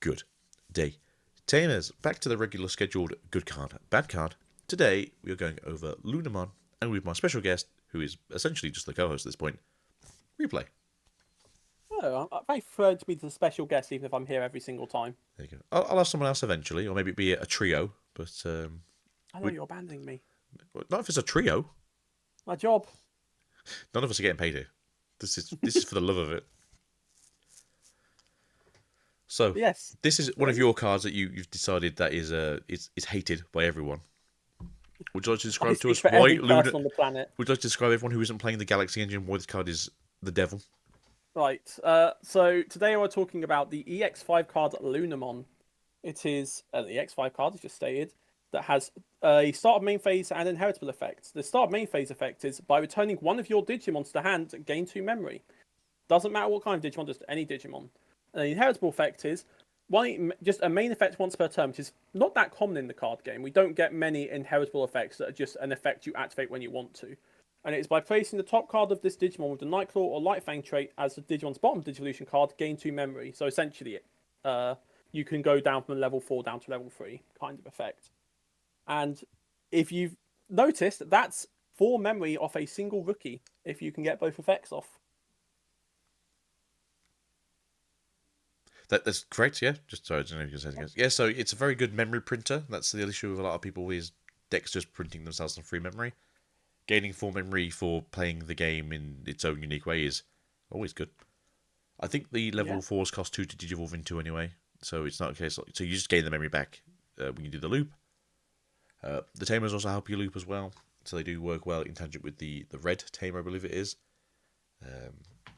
good day. Tamers, back to the regular scheduled good card, bad card. Today we are going over Lunamon, and with my special guest, who is essentially just the co-host at this point, Replay. Oh, I prefer to be the special guest, even if I'm here every single time. There you go. I'll have someone else eventually, or maybe it be a trio, but I know we, you're abandoning me. not if it's a trio. My job. None of us are getting paid here. This is for the love of it. So, But yes. this is one of Right? your cards that you've decided that is hated by everyone. Would you like to I describe to speak us for why every Luna? person on the planet. Would you like to describe everyone who isn't playing the Galaxy engine why this card is the devil? Right. So today we're talking about the EX5 card Lunamon. It is an EX5 card, as just stated, that has a start of main phase and inheritable effects. The start of main phase effect is by returning one of your Digimons to hand, gain 2 memory. Doesn't matter what kind of Digimon, just any Digimon. And the inheritable effect is just a main effect once per turn, which is not that common in the card game. We don't get many inheritable effects that are just an effect you activate when you want to. And it is by placing the top card of this Digimon with the Nightclaw or Light Fang trait as the Digimon's bottom Digivolution card, gain 2 memory. So essentially, you can go down from level 4 down to level 3 kind of effect. And if you've noticed, that's 4 memory off a single rookie if you can get both effects off. That's correct, yeah. Just sorry, I don't know if you said anything else. Yeah, so it's a very good memory printer. That's the issue with a lot of people is decks just printing themselves on free memory. Gaining full memory for playing the game in its own unique way is always good. I think the Yeah. level 4s cost 2 to digivolve into anyway, so it's not a case so you just gain the memory back when you do the loop. The tamers also help you loop as well, so they do work well in tangent with the red tamer, I believe it is.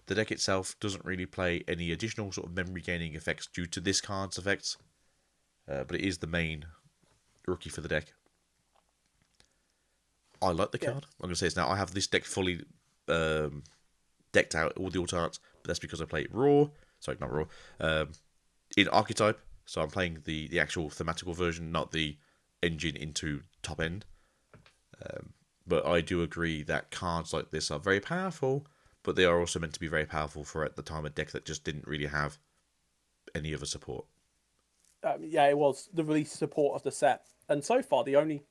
The deck itself doesn't really play any additional sort of memory gaining effects due to this card's effects, but it is the main rookie for the deck. I like the Yes. card. I'm going to say this now. I have this deck fully decked out, all the auto arts, but that's because I play it raw. Sorry, not raw. In archetype, so I'm playing the actual thematical version, not the engine into top end. But I do agree that cards like this are very powerful, but they are also meant to be very powerful for at the time a deck that just didn't really have any other support. Yeah, it was the release support of the set, and so far the only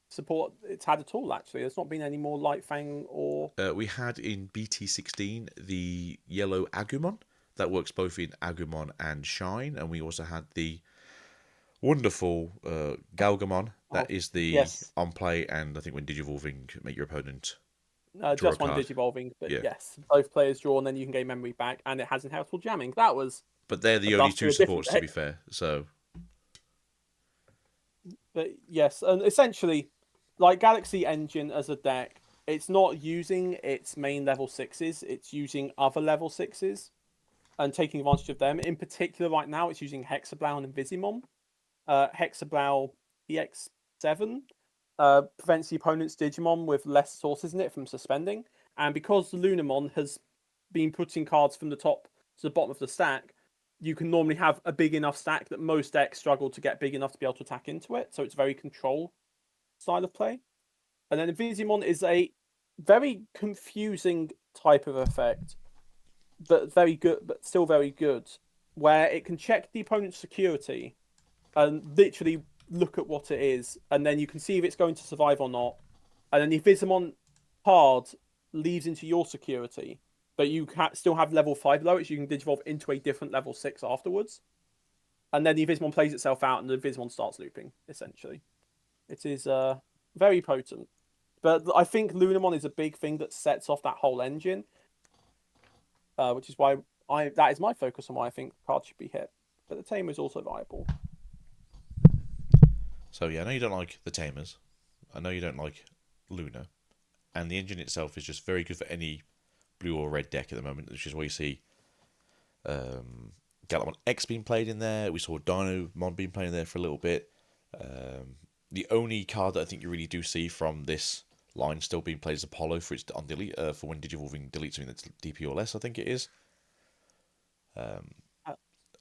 support it's had at all. Actually, there's not been any more Light Fang or We had in BT16 the yellow Agumon that works both in Agumon and Shine, and we also had the wonderful Galgamon oh, that is the yes, on play, and I think when digivolving, make your opponent draw a just one card. digivolving. But Yeah, yes, both players draw, and then you can gain memory back, and it has inheritable jamming. That was but they're a the only buff two to a different supports to be deck. fair. So But yes, and essentially, like Galaxy Engine as a deck, it's not using its main level sixes. It's using other level sixes and taking advantage of them. In particular, right now, it's using Hexablow and Invisimon. Hexablow EX7 prevents the opponent's Digimon with less sources in it from suspending. And because the Lunamon has been putting cards from the top to the bottom of the stack, you can normally have a big enough stack that most decks struggle to get big enough to be able to attack into it. So it's very control style of play. And then Invisimon is a very confusing type of effect, but very good, but still very good, where it can check the opponent's security and literally look at what it is, and then you can see if it's going to survive or not. And then the Vismon card leaves into your security, but you still have level 5 below it, so you can digivolve into a different level 6 afterwards. And then the Vismon plays itself out, and the Vismon starts looping, essentially. It is very potent. But I think Lunamon is a big thing that sets off that whole engine, which is why that is my focus on why I think cards should be hit. But the Tamer is also viable. yeah, I know you don't like the tamers. I know you don't like Luna, and the engine itself is just very good for any blue or red deck at the moment, which is why you see Gallimon X being played in there. We saw Dinomon being played in there for a little bit. The only card that I think you really do see from this line still being played is Apollo for its on delete for when digivolving deletes something that's DP or less. I think it is. Uh,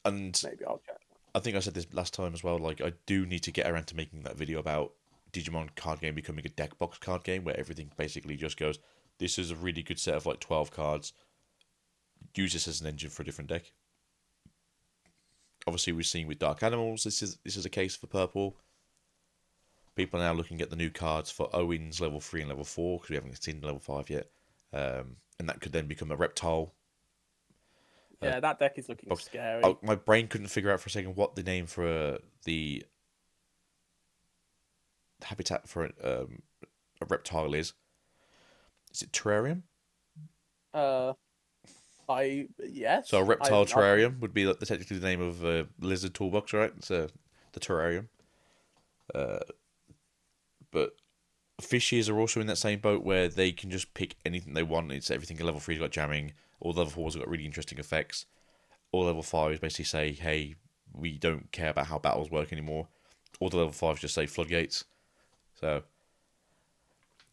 And Maybe I'll check. I think I said this last time as well. Like I do need to get around to making that video about Digimon card game becoming a deck box card game where everything basically just goes. This is a really good set of like 12 cards. Use this as an engine for a different deck. obviously we've seen with Dark Animals, this is a case for purple. People are now looking at the new cards for Owen's level 3 and level 4 because we haven't seen level 5 yet, and that could then become a reptile Yeah, that deck is looking box. scary. Oh, my brain couldn't figure out for a second what the name for the habitat for a reptile is. Is it terrarium? Uh, So a yes, reptile I think terrarium would be like technically the name of a lizard toolbox, right? It's the terrarium. But fishies are also in that same boat where they can just pick anything they want. It's everything at level 3's got jamming, all level 4's got really interesting effects. All level 5s basically say, hey, we don't care about how battles work anymore. All the level 5s just say floodgates. So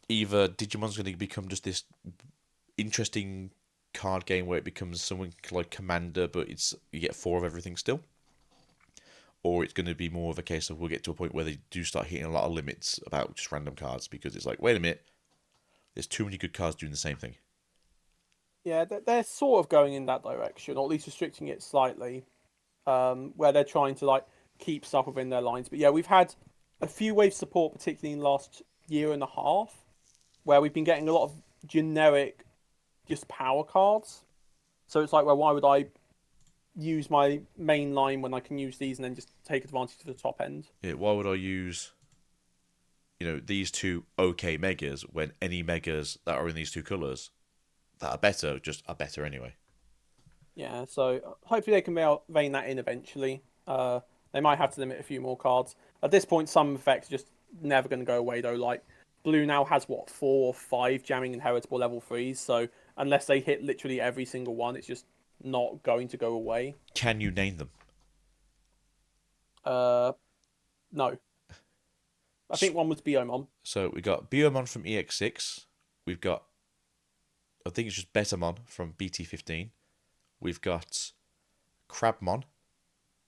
either Digimon's going to become just this interesting card game where it becomes something like Commander, but it's you get 4 of everything still, or it's going to be more of a case of we'll get to a point where they do start hitting a lot of limits about just random cards because it's like, wait a minute, there's too many good cards doing the same thing. yeah, they're sort of going in that direction, or at least restricting it slightly, where they're trying to like keep stuff within their lines. But yeah, we've had a few wave support, particularly in the last year and a half, where we've been getting a lot of generic, just power cards. So it's like, well, why would I use my main line when I can use these and then just take advantage of the top end? Yeah, why would I use these two okay megas when any megas that are in these two colors that are better just are better anyway? Yeah, so hopefully they can rein that in eventually. They might have to limit a few more cards. At this point, some effects are just never going to go away though. Like blue now has what 4 or 5 jamming and heritable level 3s. So unless they hit literally every single one, it's just not going to go away. Can you name them? Uh, no, I think one was Biomon. So we got Biomon from EX6. We've got, I think it's just Betamon from BT15. We've got Crabmon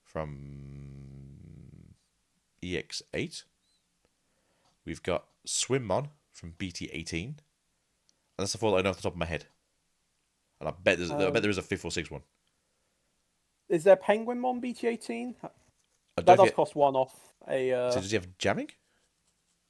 from EX8. We've got Swimmon from BT18. And that's the four that I know off the top of my head. And I bet there is a fifth or sixth one. Is there Penguinmon BT18? I That don't does think. cost one off a. So does he have jamming?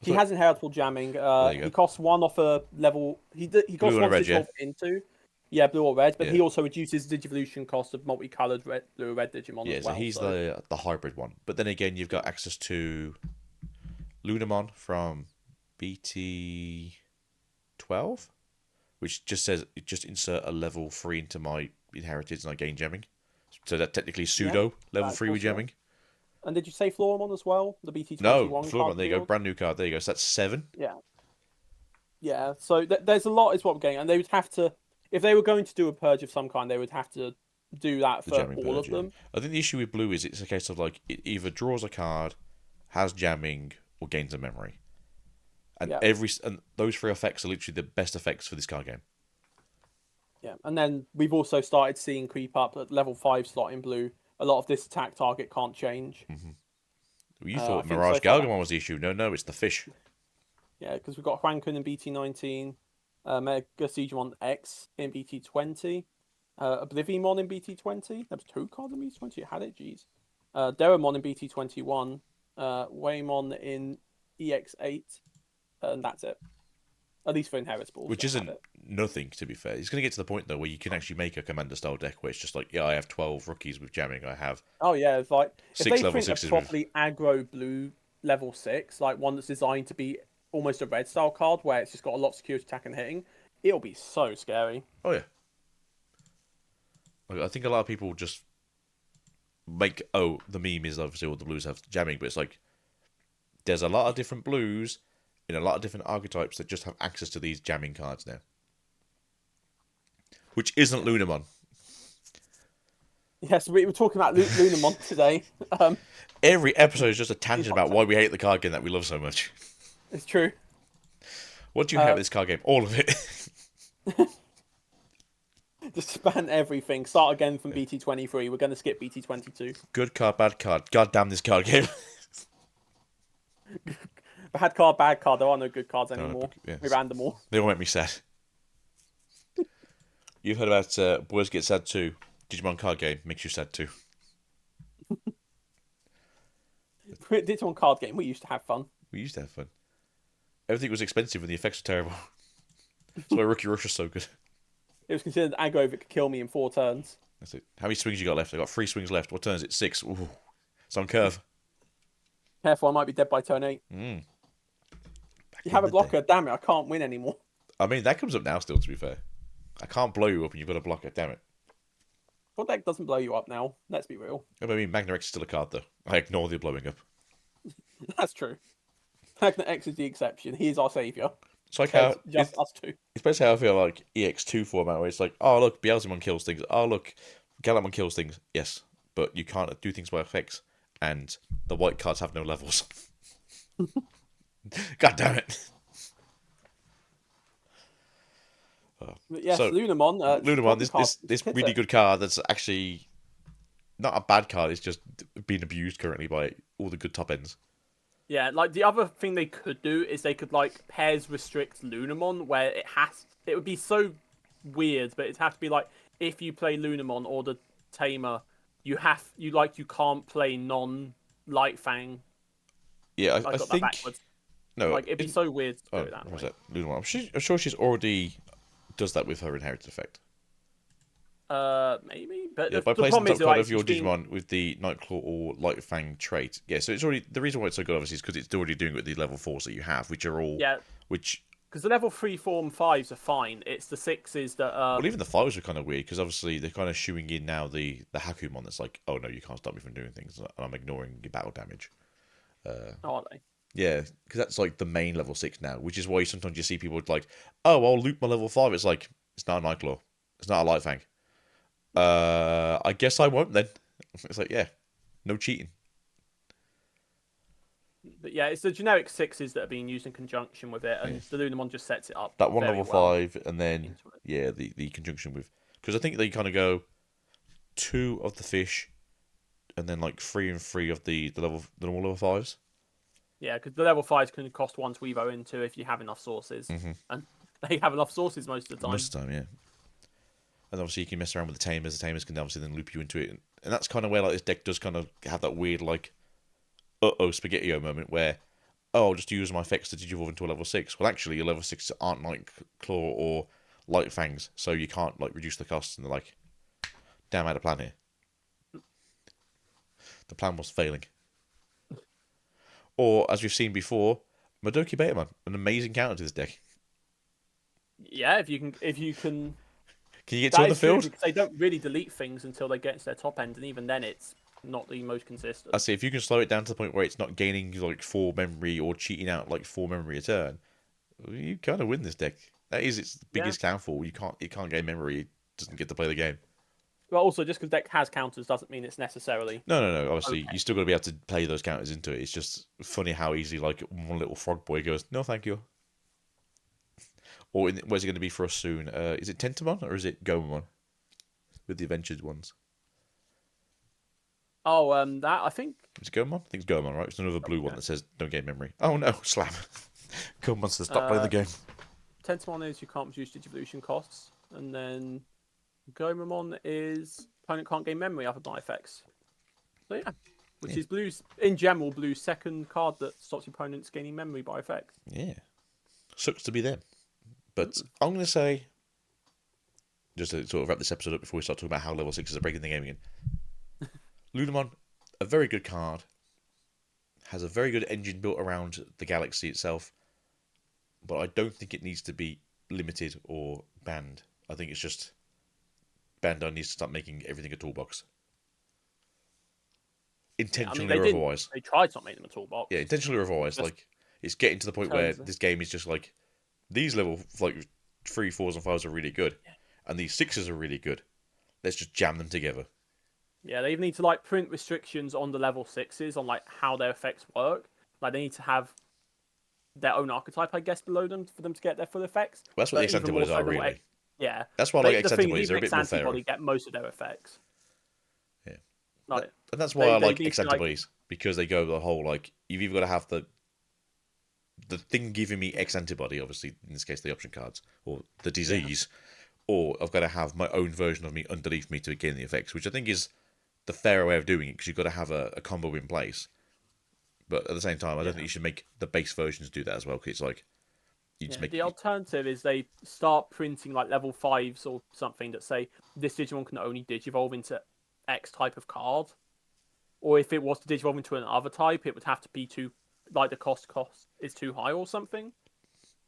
He has inheritable jamming. There you He go. costs one off a level. He Blue costs and a one to red, yeah. evolve into. Yeah, blue or red, but Yeah. he also reduces Digivolution cost of multicolored red, blue or red Digimon Yeah, as so well. he's So the hybrid one. But then again, you've got access to Lunamon from BT12, which just says just insert a level 3 into my inherited and I gain jamming. So that technically yeah, pseudo level that's 3 with possible. jamming. And did you say Floramon as well? The BT No, 21 card Flormont, there you go. field. Brand new card. There you go. So that's 7. Yeah, yeah. So there's a lot is what we're getting, and they would have to if they were going to do a purge of some kind, they would have to do that The for jamming all purge, of yeah. them. I think the issue with blue is it's a case of like it either draws a card, has jamming, or gains a memory. And Yeah. and those 3 effects are literally the best effects for this card game. Yeah, and then we've also started seeing creep up at level 5 slot in blue. A lot of this attack target can't change. Well, you I thought think Mirage so far that Galgamon was the issue. No, it's the fish. yeah, because we've got Hwankun in BT19, Mega Siegmon X in BT20, Oblivimon in BT20. There was 2 cards in BT20. It had it, jeez. Deramon in BT21, Waymon in EX8, and that's it. At least for inheritables, Which they have isn't it. nothing, to be fair. It's going to get to the point, though, where you can actually make a Commander style deck where it's just like, yeah, I have 12 rookies with jamming. I have Oh yeah, it's like if 6 they level print a 6s with. properly aggro blue level 6, like one that's designed to be almost a red style card where it's just got a lot of security attack and hitting, it'll be so scary. Oh, yeah. Like, I think a lot of people just make, oh, the meme is obviously all the blues have jamming, but it's like, there's a lot of different blues in a lot of different archetypes that just have access to these jamming cards now. Which isn't Lunamon. Yes, we were talking about Lunamon today. Every episode is just a In tangent about why context. we hate the card game that we love so much. It's true. What do you hate about Uh, this card game? All of it. just ban everything. Start again from BT23. We're going to skip BT22. Good card, bad card. God damn this card game. Bad card, bad card. There are no good cards No, anymore. yeah, We ran them all. they all make me sad. You've heard about Boys Get Sad too. Digimon card game makes you sad too. Digimon card game. We used to have fun. We used to have fun. Everything was expensive and the effects were terrible. That's why Rookie Rush is so good. It was considered aggro that could kill me in 4 turns. That's it. How many swings you got left? I got 3 swings left. What turn is it? 6. Ooh. It's on curve. Careful, I might be dead by turn 8. Mm. You have a blocker. Damn it, I can't win anymore. I mean, that comes up now still, to be fair. I can't blow you up and you've got a blocker. Damn it. What deck doesn't blow you up now? Let's be real. I mean, Magna X is still a card, though. I ignore the blowing up. That's true. Magna X is the exception. He is our saviour. It's like how... Just us two. It's basically how I feel like EX2 format, where it's like, oh, look, Beelzemon kills things. Oh, look, Galamon kills things. Yes, but you can't do things by effects, and the white cards have no levels. God damn it. But yes, So, Lunamon. Lunamon, this really good card that's actually not a bad card. It's just being abused currently by all the good top ends. Yeah, like the other thing they could do is they could like pairs restrict Lunamon, where it would be so weird, but it'd have to be like if you play Lunamon or the Tamer, you can't play non-Light Fang. Yeah, I got think that backwards. no, like it'd be so weird to do it that way. That? Lunamon. I'm sure she's already does that with her inheritance effect. Maybe, but yeah, the by placing problem the is top card like, of your Digimon with the Nightclaw or Light Fang trait. Yeah, so it's already the reason why it's so good, obviously, is because it's already doing it with the level 4s that you have, which are all because the level 3, 4, and 5s are fine. It's the 6s that well, even the 5s are kind of weird because obviously they're kind of shooing in now the Hakumon that's like, oh no, you can't stop me from doing things, and I'm ignoring your battle damage. Are they? Yeah, because that's like the main level 6 now, which is why sometimes you see people like, oh, I'll loot my level 5. It's like, it's not a Nightclaw. It's not a Light Fang. I guess I won't then. It's like, yeah, no cheating. But yeah, it's the generic 6s that are being used in conjunction with it, and the Lunamon just sets it up. That one very level well 5, and then, yeah, the conjunction with... Because I think they kind of go 2 of the fish, and then like 3 and 3 of the normal level 5s. Yeah, because the level 5s can cost 1 to evo into if you have enough sources. Mm-hmm. And they have enough sources most of the time. Most of the time, yeah. And obviously you can mess around with the Tamers. The Tamers can obviously then loop you into it. And that's kind of where like this deck does kind of have that weird like, uh-oh, Spaghetti-O moment where, oh, I'll just use my effects to digivolve into a level 6. Well, actually, your level 6s aren't like Claw or Light Fangs, so you can't like reduce the costs. And they're like, damn, I had a plan here. The plan was failing. Or, as we've seen before, Madoki Betamon, an amazing counter to this deck. Yeah, if you can. Can you get two on the field? Because they don't really delete things until they get to their top end, and even then, it's not the most consistent. I say if you can slow it down to the point where it's not gaining like 4 memory or cheating out like 4 memory a turn, you kind of win this deck. That is its biggest downfall. It can't gain memory. It doesn't get to play the game. But also, just because deck has counters doesn't mean it's necessarily. No. Obviously, you still got to be able to play those counters into it. It's just funny how easily like one little frog boy goes, no, thank you. Or where's it going to be for us soon? Is it Tentamon or is it Gomamon? With the adventured ones. Oh, that I think. Is it Gomamon? I think it's Gomamon, right? It's another blue one that says don't gain memory. Oh no, slam. Gomamon says stop playing the game. Tentamon is you can't reduce Digivolution costs, and then Gomamon is opponent can't gain memory other by effects. So yeah, which is blue's in general blue's second card that stops your opponents gaining memory by effects. Yeah, sucks to be them. But I'm going to say, just to sort of wrap this episode up before we start talking about how level 6s are breaking the game again. Lunamon, a very good card, has a very good engine built around the galaxy itself, but I don't think it needs to be limited or banned. I think it's just Bandai needs to start making everything a toolbox. Intentionally or otherwise. They tried to not make them a toolbox. Yeah, intentionally or otherwise. Like, it's getting to the point where this game is just like, these level like 3, 4s, and 5s are really good, and these 6s are really good. Let's just jam them together. Yeah, they even need to like print restrictions on the level 6s on like how their effects work. Like they need to have their own archetype, I guess, below them for them to get their full effects. Well, that's what the X-Antibodies are, really. Yeah, that's why like X-Antibodies are a bit more fair. Get most of their effects. Yeah, and that's why I like X-Antibodies because they go the whole like you've either got to have the thing giving me X antibody, obviously in this case the option cards, or the disease, or I've got to have my own version of me underneath me to gain the effects, which I think is the fairer way of doing it, because you've got to have a combo in place. But at the same time, I don't Yeah. think you should make the base versions do that as well, because it's like you just Yeah, make the alternative is they start printing like level 5s or something that say this Digimon can only digivolve into X type of card. Or if it was to digivolve into another type, it would have to be too, like the cost is too high or something.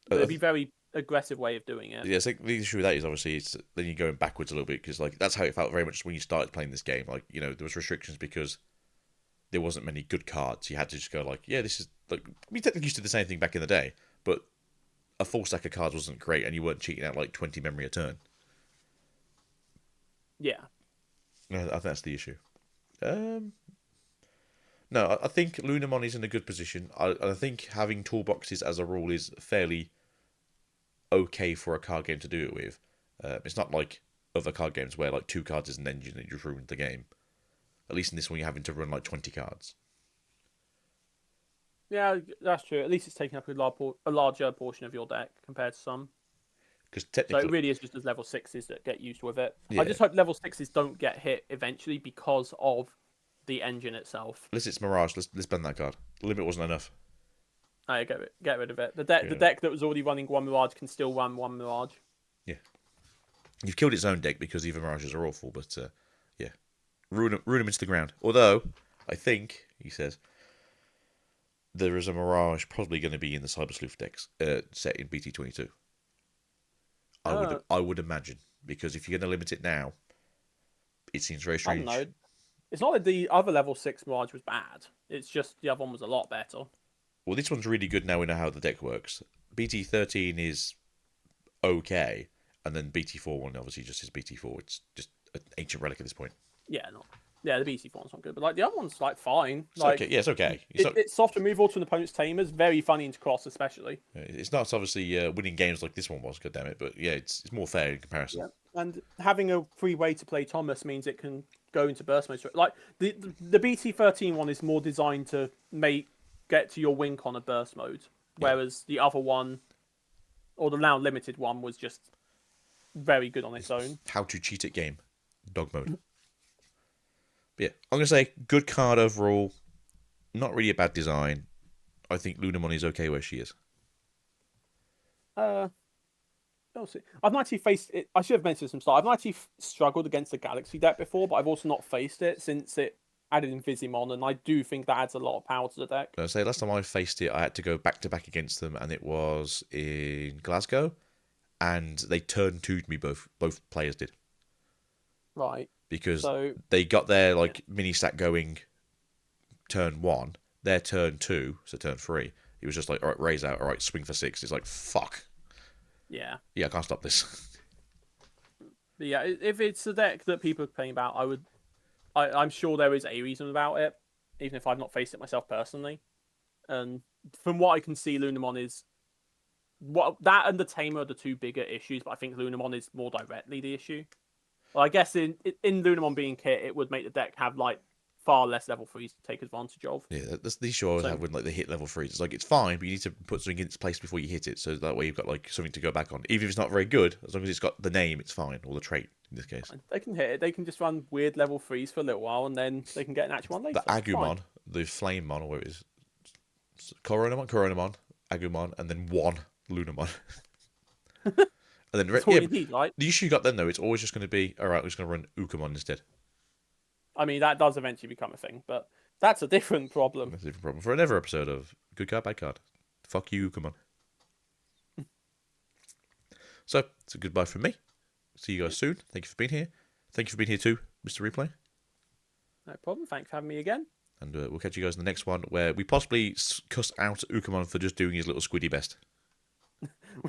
But I it'd be very aggressive way of doing it. yeah, I think the issue with that is obviously it's then you're going backwards a little bit because like that's how it felt very much when you started playing this game. Like there was restrictions because there wasn't many good cards. You had to just go like, yeah, this is like we technically used to do the same thing back in the day, but a full stack of cards wasn't great, and you weren't cheating out like 20 memory a turn. Yeah. I think that's the issue. No, I think Lunamon is in a good position. I think having toolboxes as a rule is fairly okay for a card game to do it with. It's not like other card games where like 2 cards is an engine and you've ruined the game. At least in this one, you're having to run like 20 cards. Yeah, that's true. At least it's taking up a larger portion of your deck compared to some. Because So it technically, really is just as level 6s that get used with it. I yeah, just hope level 6s don't get hit eventually because of the engine itself. unless it's Mirage, let's ban that card. The limit wasn't enough. I get rid of it. The Yeah, deck that was already running one Mirage can still run one Mirage. yeah. You've killed its own deck because even Mirages are awful, but yeah, ruin him into the ground. Although I think he says there is a Mirage probably going to be in the Cyber Sleuth decks set in BT22. I would imagine because if you're going to limit it now, it seems very I don't know. strange. It's not that the other level 6 Mirage was bad. It's just the other one was a lot better. Well, this one's really good now we know how the deck works. BT13 is okay, and then BT4 one obviously just is BT4. It's just an ancient relic at this point. Yeah, not. Yeah, the BC one's not good, but like the other one's like fine. It's Like okay. Yeah, it's okay. it's soft removal to an opponent's Tamers, very funny into cross especially. It's not obviously winning games like this one was. God damn it! But yeah, it's more fair in comparison. Yeah, and having a free way to play Thomas means it can go into burst mode. Like the BT13 one is more designed to get to your wink on a burst mode, whereas the other one, or the now limited one, was just very good on its own. How to cheat at game, dog mode. But yeah, I'm gonna say good card overall. Not really a bad design. I think Lunamon is okay where she is. We'll see. I've not actually faced it. I should have mentioned this from the start. I've not actually struggled against the Galaxy deck before, but I've also not faced it since it added Invisimon, and I do think that adds a lot of power to the deck. I say last time I faced it, I had to go back to back against them, and it was in Glasgow, and they turned to me. Both players did Right. because So they got their like mini stack going. Turn 1, their turn 2, so turn 3. It was just like, all right, raise out, all right, swing for 6. It's like fuck. yeah. Yeah, I can't stop this. But yeah, if it's a deck that people are playing about, I'm sure there is a reason about it, even if I've not faced it myself personally. And from what I can see, Lunamon is that and the Tamer are the two bigger issues, but I think Lunamon is more directly the issue. Well, I guess in Lunamon being kit, it would make the deck have like far less level 3s to take advantage of. Yeah, that's the issue I always have when like they hit level 3s. It's like it's fine, but you need to put something in its place before you hit it, so that way you've got like something to go back on. Even if it's not very good, as long as it's got the name, it's fine, or the trait in this case. They can hit it. They can just run weird level 3s for a little while, and then they can get an actual one later. The Agumon, the Flame Mon, or whatever it is, Coronamon, Agumon, and then one Lunamon. And then That's all you need, right? the issue you got then though, it's always just going to be all right. We're just going to run Ukamon instead. I mean, that does eventually become a thing, but that's a different problem. That's a different problem for another episode of Good Card, Bad Card. Fuck you, Ukamon. So it's a goodbye from me. See you guys soon. Thank you for being here. Thank you for being here too, Mr. Replay. No problem. Thanks for having me again. And we'll catch you guys in the next one where we possibly cuss out Ukamon for just doing his little squiddy best.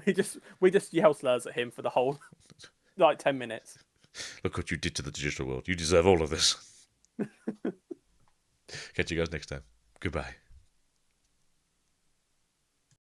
We just yell slurs at him for the whole like 10 minutes. Look what you did to the digital world. You deserve all of this. Catch you guys next time. Goodbye.